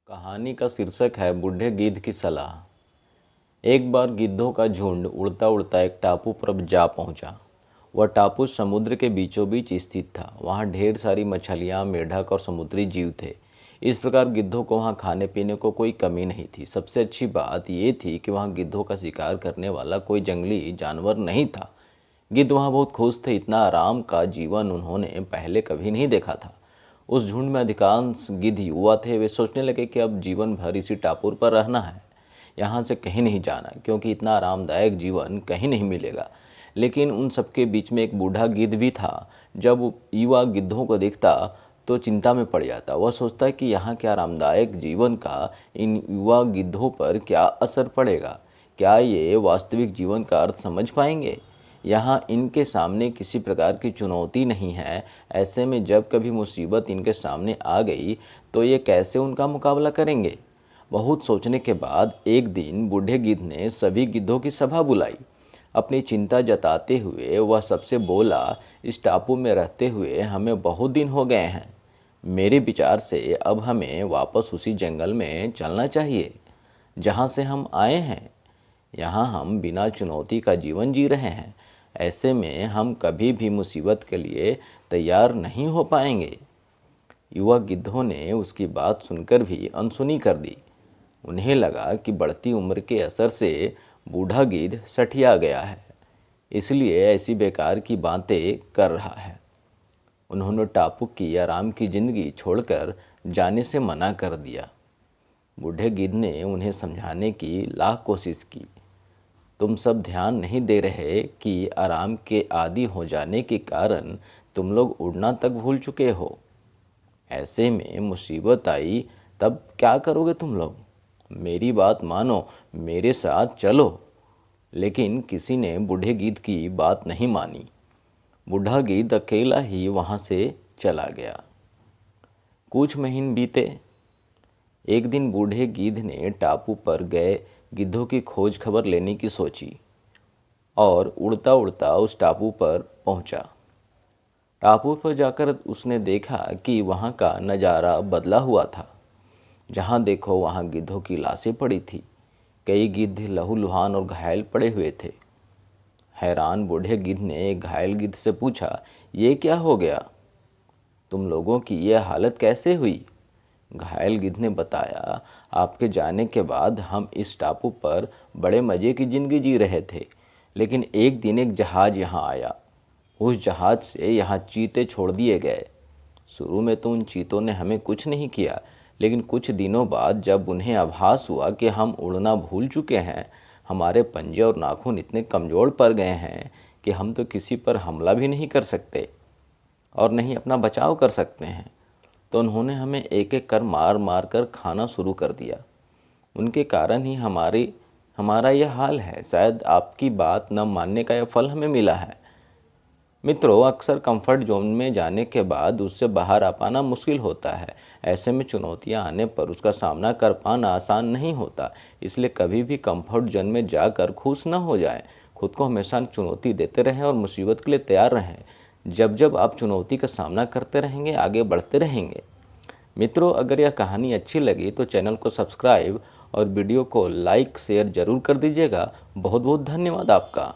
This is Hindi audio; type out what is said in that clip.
कहानी का शीर्षक है बूढ़े गिद्ध की सलाह। एक बार गिद्धों का झुंड उड़ता उड़ता एक टापू पर जा पहुंचा। वह टापू समुद्र के बीचों बीच स्थित था। वहां ढेर सारी मछलियां, मेढक और समुद्री जीव थे। इस प्रकार गिद्धों को वहां खाने पीने को कोई कमी नहीं थी। सबसे अच्छी बात यह थी कि वहां गिद्धों का शिकार करने वाला कोई जंगली जानवर नहीं था। गिद्ध वहां बहुत खुश थे। इतना आराम का जीवन उन्होंने पहले कभी नहीं देखा था। उस झुंड में अधिकांश गिद्ध युवा थे। वे सोचने लगे कि अब जीवन भर इसी टापू पर रहना है, यहाँ से कहीं नहीं जाना, क्योंकि इतना आरामदायक जीवन कहीं नहीं मिलेगा। लेकिन उन सबके बीच में एक बूढ़ा गिद्ध भी था। जब वो युवा गिद्धों को देखता तो चिंता में पड़ जाता। वह सोचता कि यहाँ के आरामदायक जीवन का इन युवा गिद्धों पर क्या असर पड़ेगा। क्या ये वास्तविक जीवन का अर्थ समझ पाएंगे? यहाँ इनके सामने किसी प्रकार की चुनौती नहीं है। ऐसे में जब कभी मुसीबत इनके सामने आ गई तो ये कैसे उनका मुकाबला करेंगे? बहुत सोचने के बाद एक दिन बूढ़े गिद्ध ने सभी गिद्धों की सभा बुलाई। अपनी चिंता जताते हुए वह सबसे बोला, इस टापू में रहते हुए हमें बहुत दिन हो गए हैं। मेरे विचार से अब हमें वापस उसी जंगल में चलना चाहिए जहाँ से हम आए हैं। यहाँ हम बिना चुनौती का जीवन जी रहे हैं। ऐसे में हम कभी भी मुसीबत के लिए तैयार नहीं हो पाएंगे। युवा गिद्धों ने उसकी बात सुनकर भी अनसुनी कर दी। उन्हें लगा कि बढ़ती उम्र के असर से बूढ़ा गिद्ध सठिया गया है, इसलिए ऐसी बेकार की बातें कर रहा है। उन्होंने टापू की आराम की जिंदगी छोड़कर जाने से मना कर दिया। बूढ़े गिद्ध ने उन्हें समझाने की लाख कोशिश की। तुम सब ध्यान नहीं दे रहे कि आराम के आदी हो जाने के कारण तुम लोग उड़ना तक भूल चुके हो। ऐसे में मुसीबत आई तब क्या करोगे तुम लोग? मेरी बात मानो, मेरे साथ चलो। लेकिन किसी ने बूढ़े गिद्ध की बात नहीं मानी। बूढ़ा गिद्ध अकेला ही वहाँ से चला गया। कुछ महीने बीते। एक दिन बूढ़े गिद्ध ने टापू पर गए गिद्धों की खोज खबर लेने की सोची और उड़ता उड़ता उस टापू पर पहुंचा। टापू पर जाकर उसने देखा कि वहां का नज़ारा बदला हुआ था। जहां देखो वहां गिद्धों की लाशें पड़ी थी। कई गिद्ध लहूलुहान और घायल पड़े हुए थे। हैरान बूढ़े गिद्ध ने एक घायल गिद्ध से पूछा, ये क्या हो गया? तुम लोगों की यह हालत कैसे हुई? घायल गिद्ध ने बताया, आपके जाने के बाद हम इस टापू पर बड़े मज़े की ज़िंदगी जी रहे थे। लेकिन एक दिन एक जहाज़ यहाँ आया। उस जहाज़ से यहाँ चीते छोड़ दिए गए। शुरू में तो उन चीतों ने हमें कुछ नहीं किया, लेकिन कुछ दिनों बाद जब उन्हें आभास हुआ कि हम उड़ना भूल चुके हैं, हमारे पंजे और नाखून इतने कमज़ोर पड़ गए हैं कि हम तो किसी पर हमला भी नहीं कर सकते और नहीं अपना बचाव कर सकते हैं, तो उन्होंने हमें एक एक कर मार मार कर खाना शुरू कर दिया। उनके कारण ही हमारा यह हाल है। शायद आपकी बात न मानने का यह फल हमें मिला है। मित्रों, अक्सर कंफर्ट जोन में जाने के बाद उससे बाहर आ पाना मुश्किल होता है। ऐसे में चुनौतियां आने पर उसका सामना कर पाना आसान नहीं होता। इसलिए कभी भी कंफर्ट जोन में जाकर खुश न हो जाएं। खुद को हमेशा चुनौती देते रहें और मुसीबत के लिए तैयार रहें। जब जब आप चुनौती का सामना करते रहेंगे, आगे बढ़ते रहेंगे। मित्रों, अगर यह कहानी अच्छी लगी तो चैनल को सब्सक्राइब और वीडियो को लाइक शेयर ज़रूर कर दीजिएगा। बहुत बहुत धन्यवाद आपका।